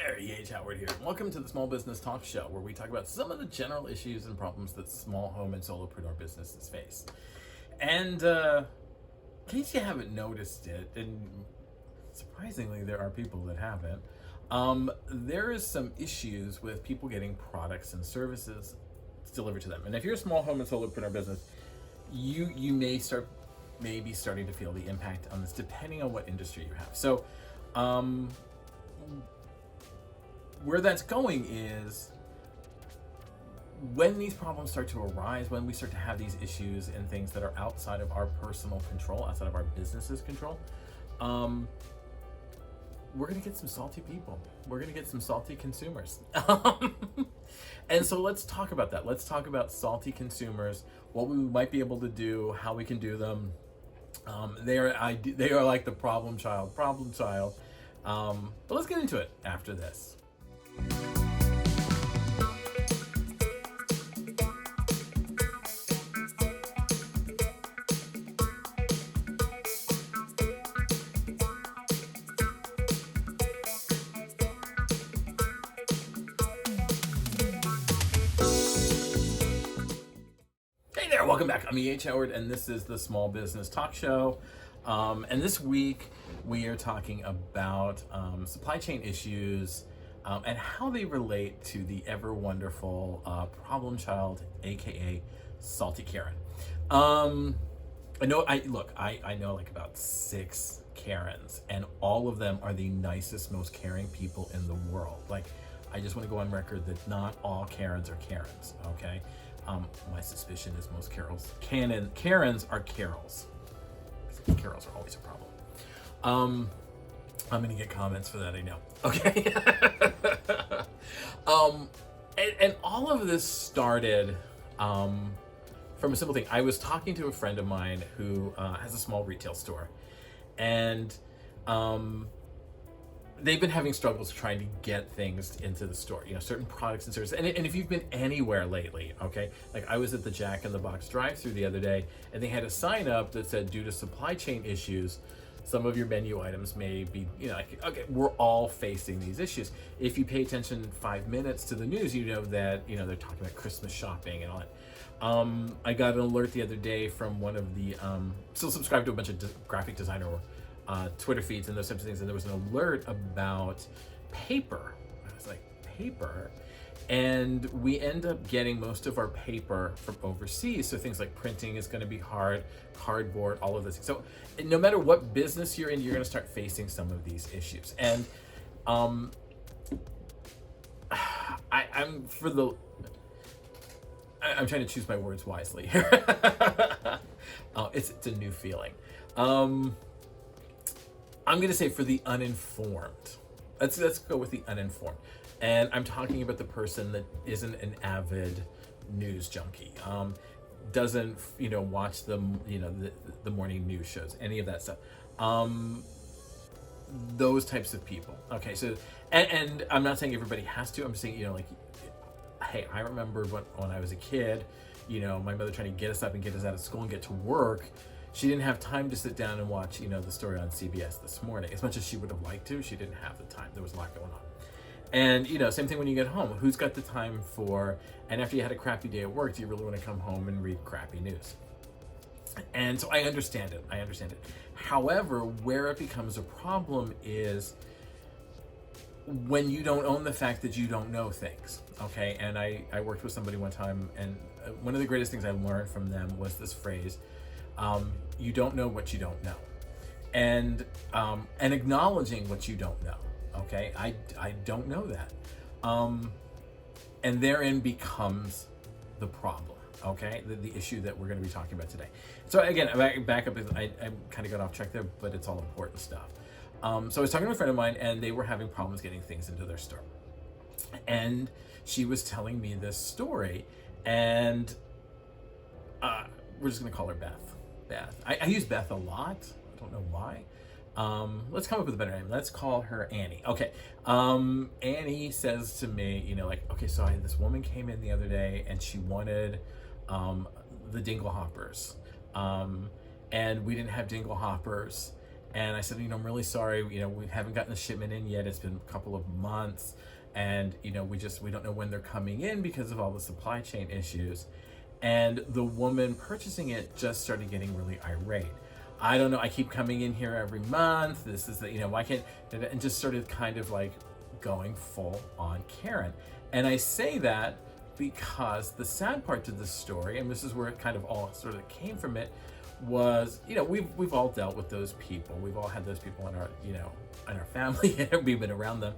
there, E.H. Howard here. Welcome to the Small Business Talk Show, where we talk about some of the general issues and problems that small home and solopreneur businesses face. And in case you haven't noticed it, and surprisingly there are people that haven't, there is some issues with people getting products and services delivered to them. And if you're a small home and solopreneur business, you may be starting to feel the impact on this, depending on what industry you have. So where that's going is when these problems start to arise, when we start to have these issues and things that are outside of our personal control, outside of our business's control, we're going to get some salty people. We're going to get some salty consumers. And so let's talk about that. Let's talk about salty consumers, what we might be able to do, how we can do them. They are like the problem child. But let's get into it after this. Hey there, welcome back. I'm E.H. Howard, and this is the Small Business Talk Show. And this week we are talking about supply chain issues and how they relate to the ever wonderful problem child, aka Salty Karen. I know like about 6 Karens, and all of them are the nicest, most caring people in the world. Like, I just want to go on record that not all Karens are Karens, okay? My suspicion is most Karens are Carols. Carols are always a problem. I'm gonna get comments for that, I know. Okay. And all of this started from a simple thing. I was talking to a friend of mine who has a small retail store, and they've been having struggles trying to get things into the store, certain products and services. And if you've been anywhere lately, okay, like I was at the Jack in the Box drive-thru the other day, and they had a sign up that said, due to supply chain issues, some of your menu items may be, okay, we're all facing these issues. If you pay attention 5 minutes to the news, you know that, they're talking about Christmas shopping and all that. I got an alert the other day from one of the, still subscribed to a bunch of graphic designer Twitter feeds and those types of things, and there was an alert about paper. I was like, paper? And we end up getting most of our paper from overseas, so things like printing is going to be hard, cardboard, all of this. So no matter what business you're in, you're going to start facing some of these issues. And I'm trying to choose my words wisely here. It's a new feeling. I'm going to say for the uninformed. Let's go with the uninformed. And I'm talking about the person that isn't an avid news junkie, doesn't, watch the morning news shows, any of that stuff. Those types of people. Okay, so, and I'm not saying everybody has to. I'm saying, hey, I remember when I was a kid, my mother trying to get us up and get us out of school and get to work. She didn't have time to sit down and watch, the story on CBS this morning. As much as she would have liked to, she didn't have the time. There was a lot going on. And, same thing when you get home. Who's got the time and after you had a crappy day at work, do you really want to come home and read crappy news? And so I understand it. However, where it becomes a problem is when you don't own the fact that you don't know things, okay? And I worked with somebody one time, and one of the greatest things I learned from them was this phrase, you don't know what you don't know. And acknowledging what you don't know, okay? I don't know that. And therein becomes the problem, okay? The issue that we're going to be talking about today. So again, back up, I kind of got off track there, but it's all important stuff. So I was talking to a friend of mine, and they were having problems getting things into their store. And she was telling me this story, and we're just going to call her Beth. I use Beth a lot. I don't know why. Let's come up with a better name. Let's call her Annie. Okay. Annie says to me, okay, so this woman came in the other day and she wanted the dingle hoppers. And we didn't have dingle hoppers. And I said, I'm really sorry, we haven't gotten the shipment in yet. It's been a couple of months, and we don't know when they're coming in because of all the supply chain issues. And the woman purchasing it just started getting really irate. I don't know, I keep coming in here every month. This is why can't, and just started kind of like going full on Karen. And I say that because the sad part to this story, and this is where it kind of all sort of came from it, was, we've all dealt with those people. We've all had those people in our, in our family. We've been around them.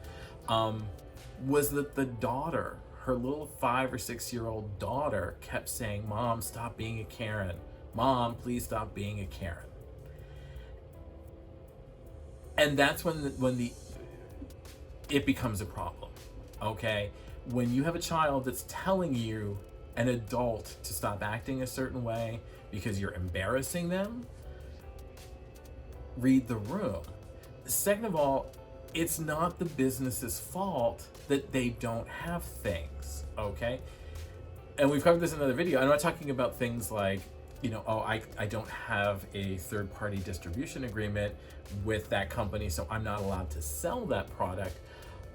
Was that the daughter, her little 5 or 6 year old daughter, kept saying, "Mom, stop being a Karen. Mom, please stop being a Karen." And that's when it becomes a problem. Okay, when you have a child that's telling you, an adult, to stop acting a certain way because you're embarrassing them, read the room. Second of all, it's not the business's fault that they don't have things, okay? And we've covered this in another video. I'm not talking about things like, I don't have a third-party distribution agreement with that company, so I'm not allowed to sell that product.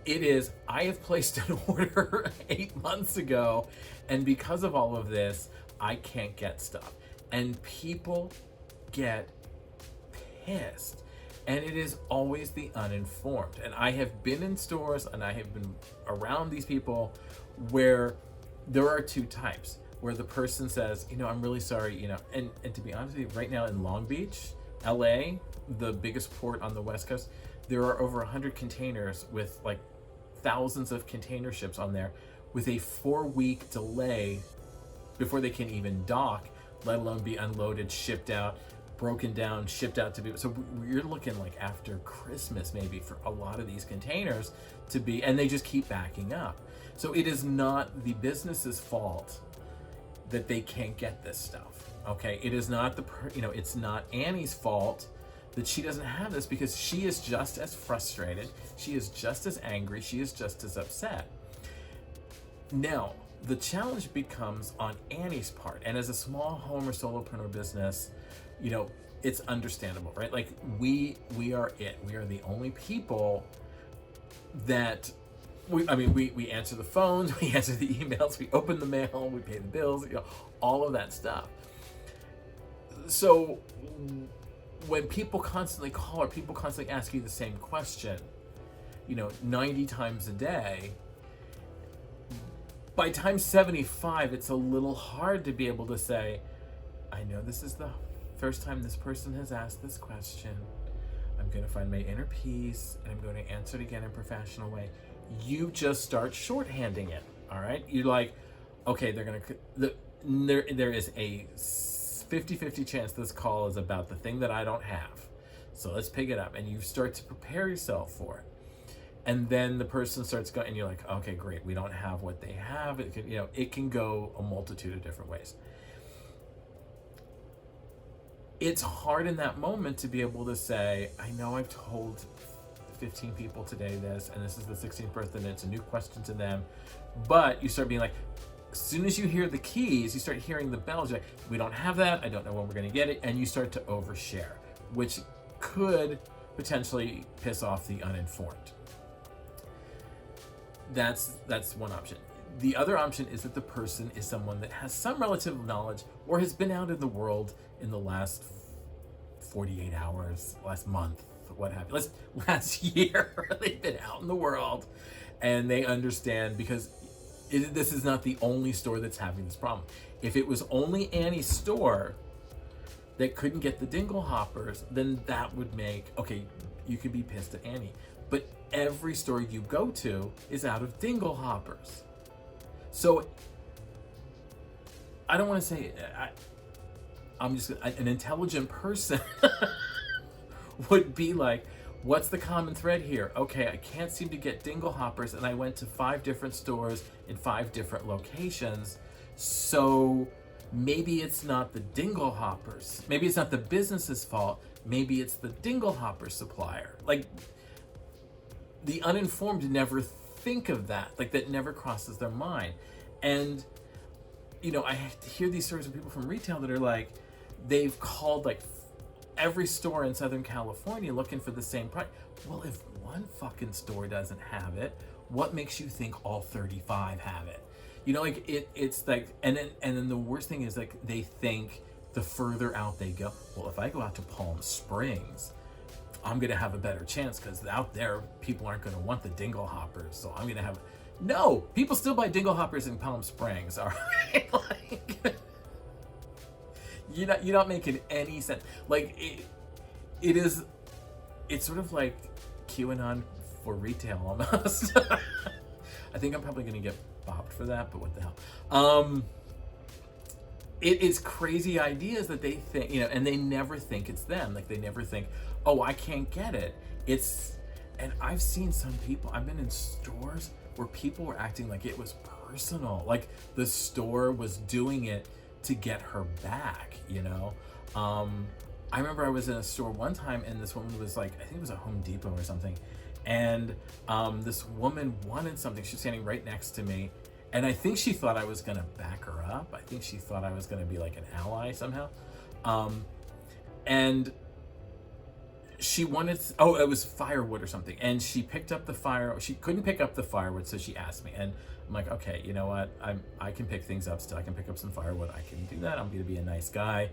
It is, I have placed an order 8 months ago, and because of all of this, I can't get stuff. And people get pissed. And it is always the uninformed. And I have been in stores and I have been around these people where there are two types. Where the person says, I'm really sorry, and to be honest with you, right now in Long Beach, LA, the biggest port on the West Coast, there are over 100 containers with like thousands of container ships on there with a 4-week delay before they can even dock, let alone be unloaded, shipped out, broken down, shipped out to people. So you're looking like after Christmas maybe for a lot of these containers to be, and they just keep backing up. So it is not the business's fault that they can't get this stuff, okay? It is not it's not Annie's fault that she doesn't have this, because she is just as frustrated, she is just as angry, she is just as upset. Now, the challenge becomes on Annie's part, and as a small home or solopreneur business, it's understandable, right? Like we are the only people that we answer the phones, we answer the emails, we open the mail, we pay the bills, all of that stuff. So when people constantly call or people constantly ask you the same question, 90 times a day, by time 75, it's a little hard to be able to say, I know this is the first time this person has asked this question. I'm going to find my inner peace and I'm going to answer it again in a professional way. You just start shorthanding it, all right? You're like, okay, there is a 50-50 chance this call is about the thing that I don't have. So let's pick it up. And you start to prepare yourself for it. And then the person starts going, and you're like, okay, great, we don't have what they have. It can go a multitude of different ways. It's hard in that moment to be able to say, I know I've told 15 people today this, and this is the 16th person, and it's a new question to them. But you start being like, as soon as you hear the keys, you start hearing the bells, you're like, we don't have that, I don't know when we're gonna get it, and you start to overshare, which could potentially piss off the uninformed. That's one option. The other option is that the person is someone that has some relative knowledge or has been out in the world in the last 48 hours, last month, what have you, last year. They've been out in the world and they understand, because this is not the only store that's having this problem. If it was only Annie's store that couldn't get the dingle hoppers, then that would make, okay, you could be pissed at Annie. But every store you go to is out of dingle hoppers. So I don't want to say, I'm just an intelligent person would be like, what's the common thread here? Okay, I can't seem to get dingle hoppers, and I went to 5 different stores in 5 different locations. So maybe it's not the dingle hoppers. Maybe it's not the business's fault. Maybe it's the dingle hopper supplier. Like, the uninformed never think of that. Like, that never crosses their mind. And, I hear these stories of people from retail that are like, they've called like every store in Southern California looking for the same price. Well, if one fucking store doesn't have it, what makes you think all 35 have it? You know, like it's like, and then the worst thing is like they think the further out they go, well, if I go out to Palm Springs, I'm gonna have a better chance because out there people aren't gonna want the dingle hoppers, so I'm gonna have. No, people still buy dingle hoppers in Palm Springs. All right, like you're not making any sense. Like it's sort of like QAnon for retail almost. I think I'm probably gonna get bopped for that, but what the hell? It is crazy ideas that they think, you know, and they never think it's them. Like they never think, oh, I can't get it. And I've seen some people, I've been in stores where people were acting like it was personal. Like the store was doing it to get her back, you know? I remember I was in a store one time and this woman was like, I think it was a Home Depot or something. And this woman wanted something. She was standing right next to me. And I think she thought I was gonna back her up. I think she thought I was gonna be like an ally somehow. And she wanted, oh, it was firewood or something. And she picked up the she couldn't pick up the firewood, so she asked me. And I'm like, okay, you know what? I can pick things up still. I can pick up some firewood. I can do that. I'm gonna be a nice guy.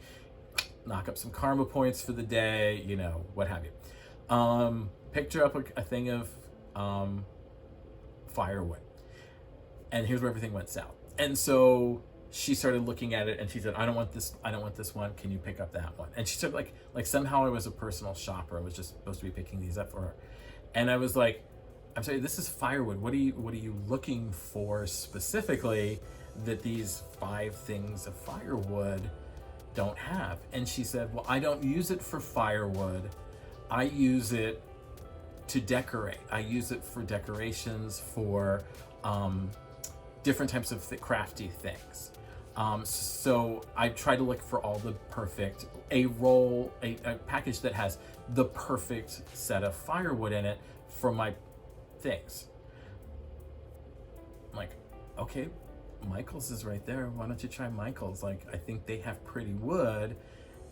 Knock up some karma points for the day, you know, what have you. Picked her up a thing of firewood. And here's where everything went south. And so she started looking at it and she said, I don't want this one. Can you pick up that one? And she said like somehow I was a personal shopper. I was just supposed to be picking these up for her. And I was like, I'm sorry, this is firewood. What are you looking for specifically that these 5 things of firewood don't have? And she said, well, I don't use it for firewood. I use it to decorate. I use it for decorations, for different types of crafty things. So I try to look for all the perfect, a package that has the perfect set of firewood in it for my things. I'm like, okay, Michael's is right there. Why don't you try Michael's? Like, I think they have pretty wood.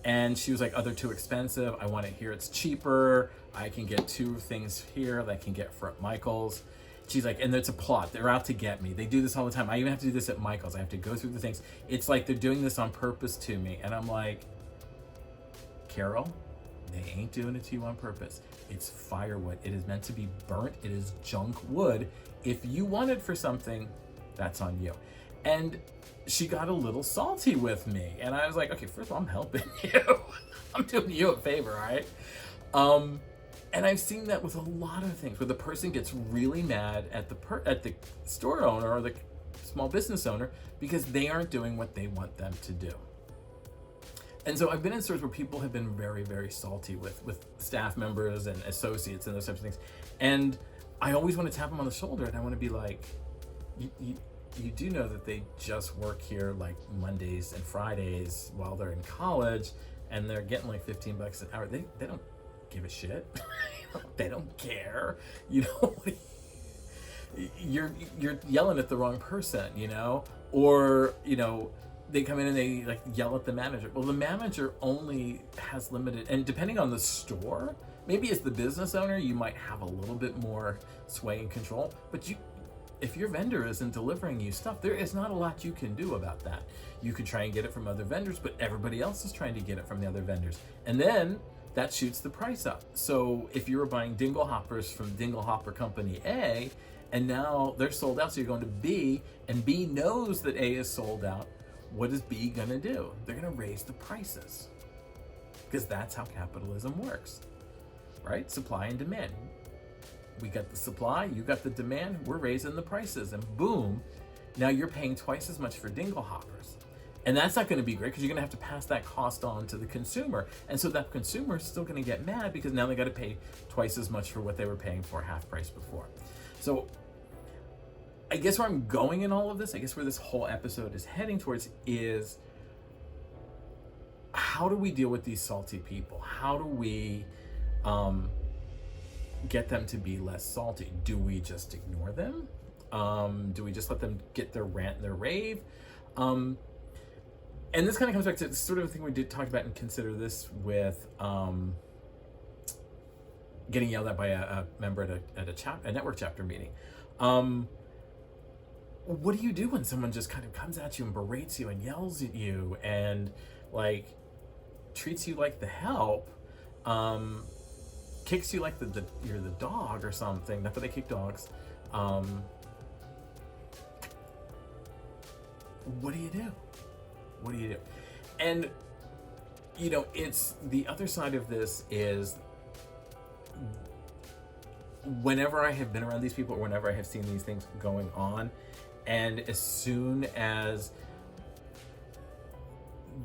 And she was like, oh, they're too expensive. I want it here. It's cheaper. I can get 2 things here that I can get from Michael's. She's like, and it's a plot. They're out to get me. They do this all the time. I even have to do this at Michael's. I have to go through the things. It's like they're doing this on purpose to me. And I'm like, Carol, they ain't doing it to you on purpose. It's firewood. It is meant to be burnt. It is junk wood. If you want it for something, that's on you. And she got a little salty with me. And I was like, okay, first of all, I'm helping you. I'm doing you a favor, all right? And I've seen that with a lot of things, where the person gets really mad at the store owner or the small business owner because they aren't doing what they want them to do. And so I've been in stores where people have been very, very salty with staff members and associates and those types of things. And I always want to tap them on the shoulder and I want to be like, you do know that they just work here like Mondays and Fridays while they're in college and they're getting like $15 an hour. They don't give a shit. They don't care. You know, you're yelling at the wrong person, you know? Or, you know, they come in and they like yell at the manager. Well, the manager only has limited, and depending on the store, maybe as the business owner, you might have a little bit more sway and control, but if your vendor isn't delivering you stuff, there is not a lot you can do about that. You could try and get it from other vendors, but everybody else is trying to get it from the other vendors. And then that shoots the price up. So if you were buying dingle hoppers from Dingle Hopper Company A, and now they're sold out, so you're going to B, and B knows that A is sold out, what is B gonna do? They're gonna raise the prices. Because that's how capitalism works, right? Supply and demand. We got the supply, you got the demand, we're raising the prices, and boom, now you're paying twice as much for dingle hoppers. And that's not going to be great because you're going to have to pass that cost on to the consumer. And so that consumer is still going to get mad because now they got to pay twice as much for what they were paying for half price before. So I guess where I'm going in all of this, I guess where this whole episode is heading towards is, how do we deal with these salty people? How do we get them to be less salty? Do we just ignore them? Do we just let them get their rant and their rave? And this kind of comes back to the sort of thing we did talk about and consider this with getting yelled at by a member at a network chapter meeting. What do you do when someone just kind of comes at you and berates you and yells at you and like treats you like the help, kicks you like you're the dog or something? Not that they kick dogs. What do you do? What do you do? And it's the other side of this is whenever I have been around these people or whenever I have seen these things going on, and as soon as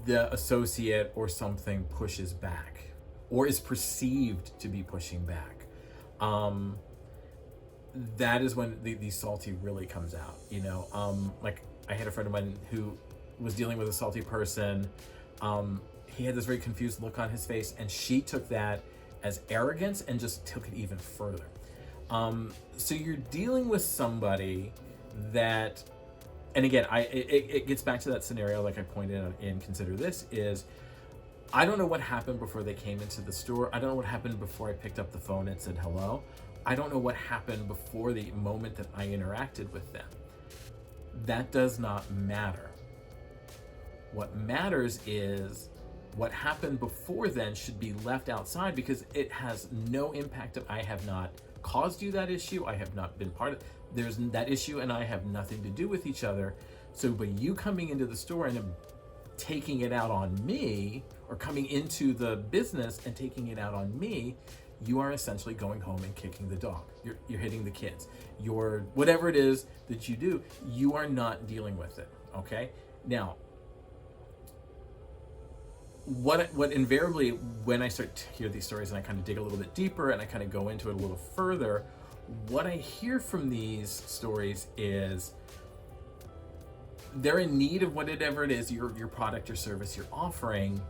the associate or something pushes back or is perceived to be pushing back, that is when the salty really comes out. Like I had a friend of mine who was dealing with a salty person. He had this very confused look on his face, and she took that as arrogance and just took it even further. So you're dealing with somebody that, and again, it gets back to that scenario like I pointed out in Consider This, is I don't know what happened before they came into the store. I don't know what happened before I picked up the phone and said hello. I don't know what happened before the moment that I interacted with them. That does not matter. What matters is what happened before then should be left outside, because it has no impact. I have not caused you that issue. I have not been part of there's that issue, and I have nothing to do with each other. So by you coming into the store and taking it out on me, or coming into the business and taking it out on me, you are essentially going home and kicking the dog. You're hitting the kids. You're whatever it is that you do, you are not dealing with it. Okay? Now, what invariably, when I start to hear these stories and I kind of dig a little bit deeper and I kind of go into it a little further, what I hear from these stories is they're in need of whatever it is, your product or service you're offering,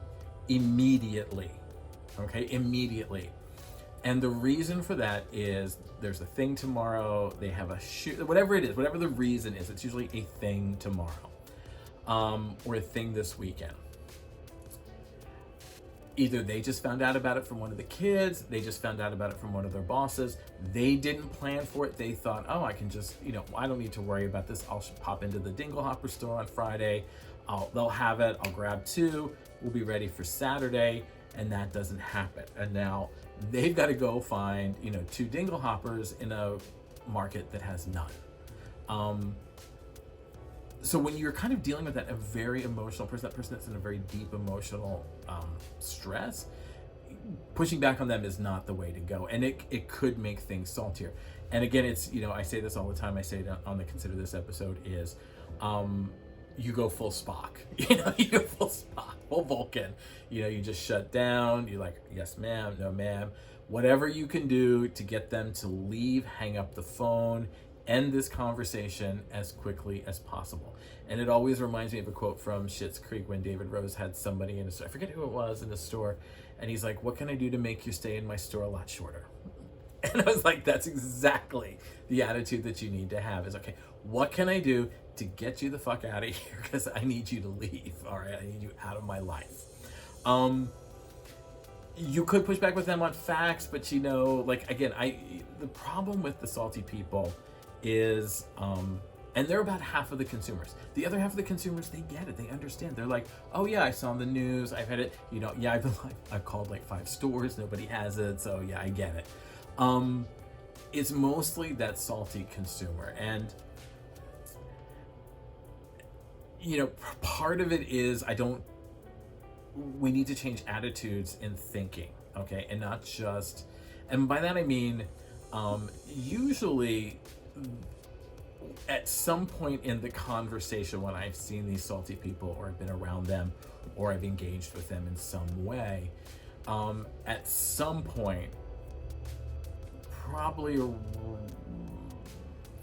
immediately. Okay? Immediately. And the reason for that is there's a thing tomorrow, they have a shoot, whatever it is, whatever the reason is, it's usually a thing tomorrow, or a thing this weekend. Either they just found out about it from one of the kids, they just found out about it from one of their bosses, they didn't plan for it, they thought, oh, I can just, I don't need to worry about this, I'll pop into the Dingle Hopper store on Friday, they'll have it, I'll grab 2, we'll be ready for Saturday, and that doesn't happen. And now they've got to go find, 2 Dingle Hoppers in a market that has none. So when you're kind of dealing with a very emotional person, that person that's in a very deep emotional stress, pushing back on them is not the way to go. And it could make things saltier. And again, it's, I say this all the time, I say it on the Consider This episode, is you go full Spock. You go full Spock, full Vulcan. You just shut down. You're like, yes, ma'am, no, ma'am. Whatever you can do to get them to leave, hang up the phone, end this conversation as quickly as possible. And it always reminds me of a quote from Schitt's Creek when David Rose had somebody in a store, I forget who it was, in the store, and he's like, what can I do to make your stay in my store a lot shorter? And I was like, that's exactly the attitude that you need to have, is, okay, what can I do to get you the fuck out of here? Because I need you to leave, all right? I need you out of my life. You could push back with them on facts, but again, the problem with the salty people is, and they're about half of the consumers. The other half of the consumers, they get it, they understand. They're like, oh yeah, I saw on the news, I've had it, yeah, I've called like 5 stores, nobody has it, so yeah, I get it. It's mostly that salty consumer, and part of it is we need to change attitudes in thinking, okay, and not just, and by that I mean, usually at some point in the conversation when I've seen these salty people, or I've been around them, or I've engaged with them in some way, at some point, probably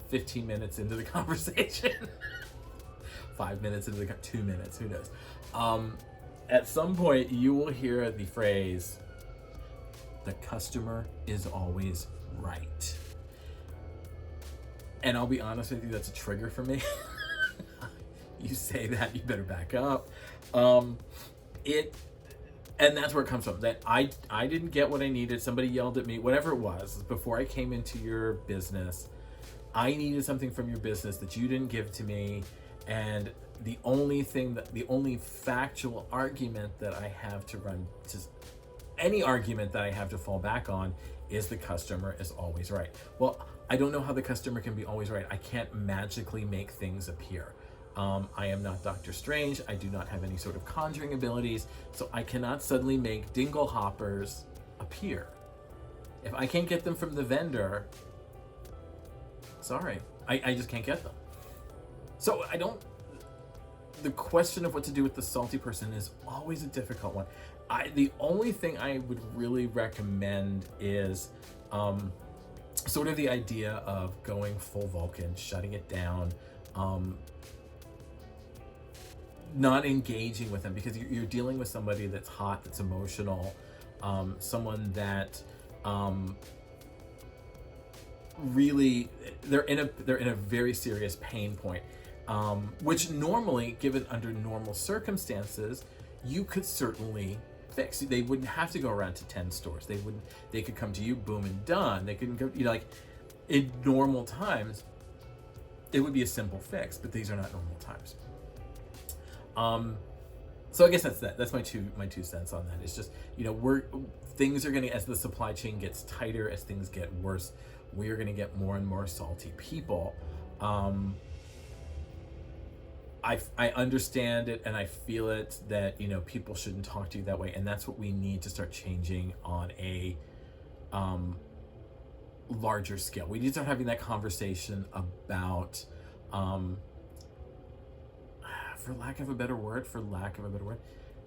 15 minutes into the conversation, 5 minutes into 2 minutes, who knows, at some point you will hear the phrase, the customer is always right. And I'll be honest with you, that's a trigger for me. you say that, you better back up. Um, it and that's where it comes from. That I didn't get what I needed. Somebody yelled at me, whatever it was, before I came into your business. I needed something from your business that you didn't give to me, and the only factual argument that I have to run to any argument that I have to fall back on is the customer is always right. Well, I don't know how the customer can be always right. I can't magically make things appear. I am not Doctor Strange. I do not have any sort of conjuring abilities, so I cannot suddenly make dingle hoppers appear. If I can't get them from the vendor, sorry, I just can't get them. So the question of what to do with the salty person is always a difficult one. The only thing I would really recommend is sort of the idea of going full Vulcan, shutting it down, not engaging with them, because you're dealing with somebody that's hot, that's emotional, someone that really they're in a very serious pain point, which normally, given under normal circumstances, you could certainly fix. They wouldn't have to go around to 10 stores. They could come to you, boom and done. They couldn't go, like in normal times, it would be a simple fix, but these are not normal times. So I guess that's my two cents on that. It's just, things are going to, as the supply chain gets tighter, as things get worse, we are going to get more and more salty people. I understand it and I feel it that, people shouldn't talk to you that way. And that's what we need to start changing on a larger scale. We need to start having that conversation about, for lack of a better word,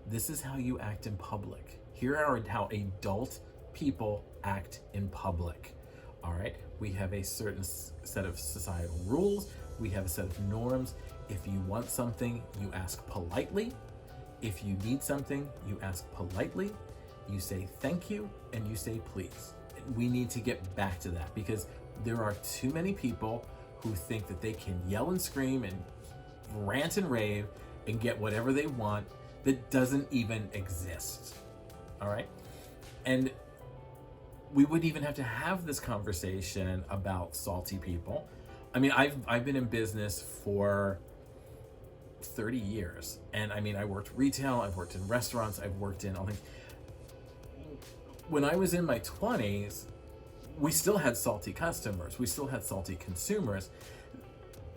this is how you act in public. Here are how adult people act in public. All right, we have a certain set of societal rules. We have a set of norms. If you want something, you ask politely. If you need something, you ask politely. You say thank you and you say please. We need to get back to that, because there are too many people who think that they can yell and scream and rant and rave and get whatever they want that doesn't even exist. All right, and we wouldn't even have to have this conversation about salty people. I mean, I've been in business for 30 years, and I worked retail, I've worked in restaurants, I've worked in all things. When I was in my 20s, we still had salty customers, we still had salty consumers.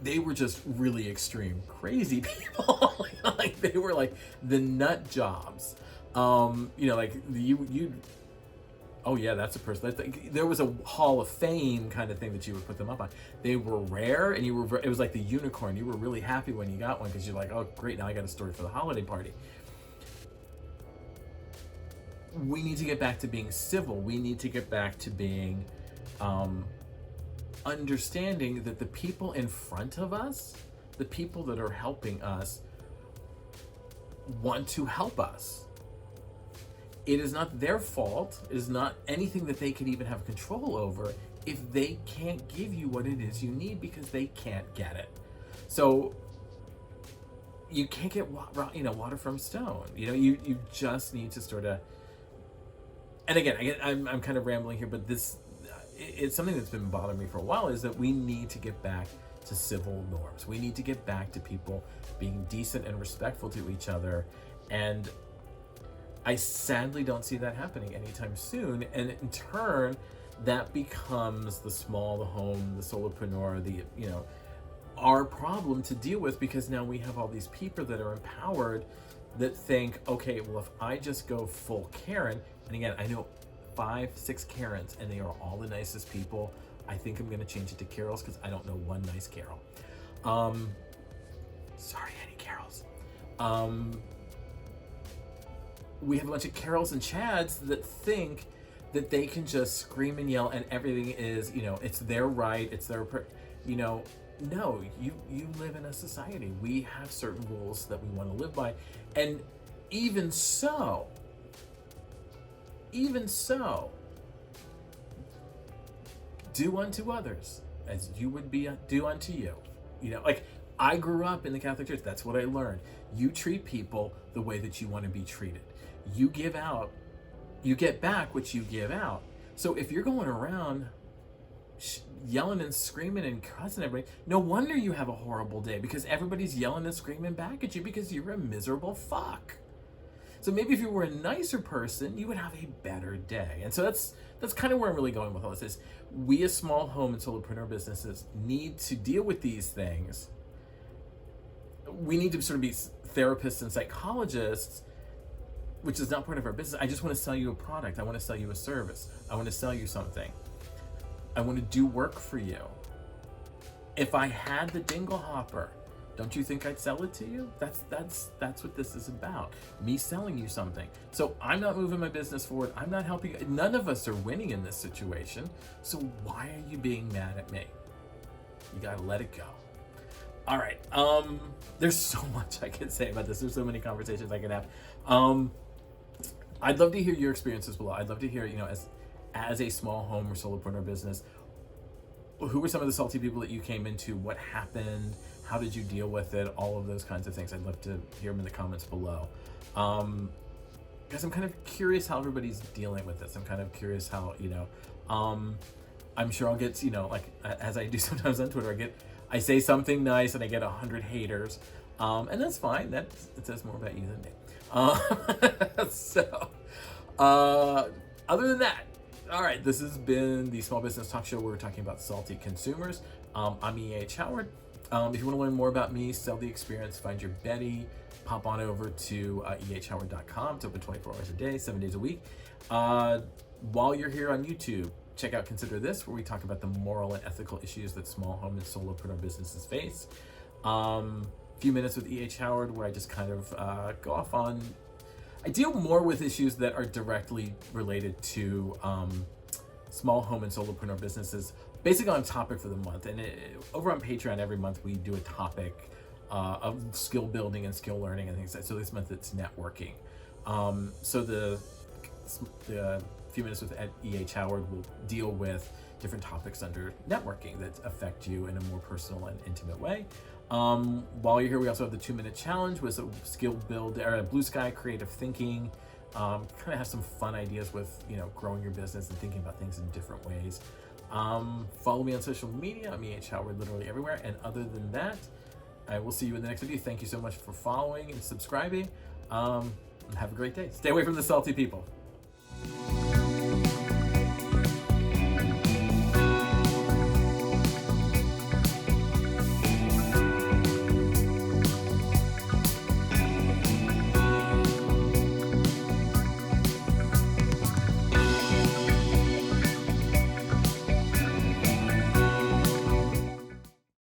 They were just really extreme, crazy people. Like they were like the nut jobs. Like you. Oh yeah, that's a person. There was a Hall of Fame kind of thing that you would put them up on. They were rare, and it was like the unicorn. You were really happy when you got one, because you're like, oh great, now I got a story for the holiday party. We need to get back to being civil. We need to get back to being understanding that the people in front of us, the people that are helping us, want to help us. It is not their fault. It is not anything that they can even have control over if they can't give you what it is you need, because they can't get it. So you can't get water from stone. You just need to sort of. And again, I'm kind of rambling here, but it's something that's been bothering me for a while, is that we need to get back to civil norms. We need to get back to people being decent and respectful to each other. And I sadly don't see that happening anytime soon. And in turn, that becomes the small, the home, the solopreneur, our problem to deal with, because now we have all these people that are empowered that think, okay, well, if I just go full Karen, and again, I know 5-6 Karens, and they are all the nicest people. I think I'm going to change it to Carols, because I don't know one nice Carol. Sorry, any Carols. We have a bunch of Carols and Chads that think that they can just scream and yell, and everything is, it's their right, it's their, no, you live in a society. We have certain rules that we want to live by, and even so, do unto others as you would be do unto you. I grew up in the Catholic Church. That's what I learned. You treat people the way that you want to be treated. You give out, you get back what you give out. So if you're going around yelling and screaming and cussing everybody, no wonder you have a horrible day, because everybody's yelling and screaming back at you because you're a miserable fuck. So maybe if you were a nicer person, you would have a better day. And so that's kind of where I'm really going with all this. Is we as small home and solopreneur businesses need to deal with these things. We need to sort of be therapists and psychologists, which is not part of our business. I just want to sell you a product. I want to sell you a service. I want to sell you something. I want to do work for you. If I had the dingle hopper, don't you think I'd sell it to you? That's what this is about. Me selling you something. So I'm not moving my business forward. I'm not helping. None of us are winning in this situation. So why are you being mad at me? You gotta let it go. All right. There's so much I can say about this. There's so many conversations I can have. I'd love to hear your experiences below. I'd love to hear, as a small home or solopreneur business, who were some of the salty people that you came into? What happened? How did you deal with it? All of those kinds of things. I'd love to hear them in the comments below. Because I'm kind of curious how everybody's dealing with this. I'm kind of curious how, I'm sure I'll get, like as I do sometimes on Twitter, I say something nice and I get 100 haters. And that's fine. It says more about you than me. Other than that, all right, this has been the Small Business Talk Show where we're talking about salty consumers. I'm E.H. Howard. If you want to learn more about me, sell the experience, find your Betty, pop on over to ehhoward.com. It's open 24 hours a day, 7 days a week. While you're here on YouTube, check out Consider This, where we talk about the moral and ethical issues that small home and solopreneur businesses face. Few Minutes with E.H. Howard, where I just kind of go off on... I deal more with issues that are directly related to small home and solopreneur businesses, basically on topic for the month. And over on Patreon, every month we do a topic of skill building and skill learning and things like that. So this month it's networking. So the Few Minutes with E.H. Howard will deal with different topics under networking that affect you in a more personal and intimate way. While you're here, we also have the 2-minute challenge with a skill build, or a blue sky creative thinking. Kind of have some fun ideas with, growing your business and thinking about things in different ways. Follow me on social media. I'm E.H. Howard literally everywhere. And other than that, I will see you in the next video. Thank you so much for following and subscribing. Have a great day. Stay away from the salty people.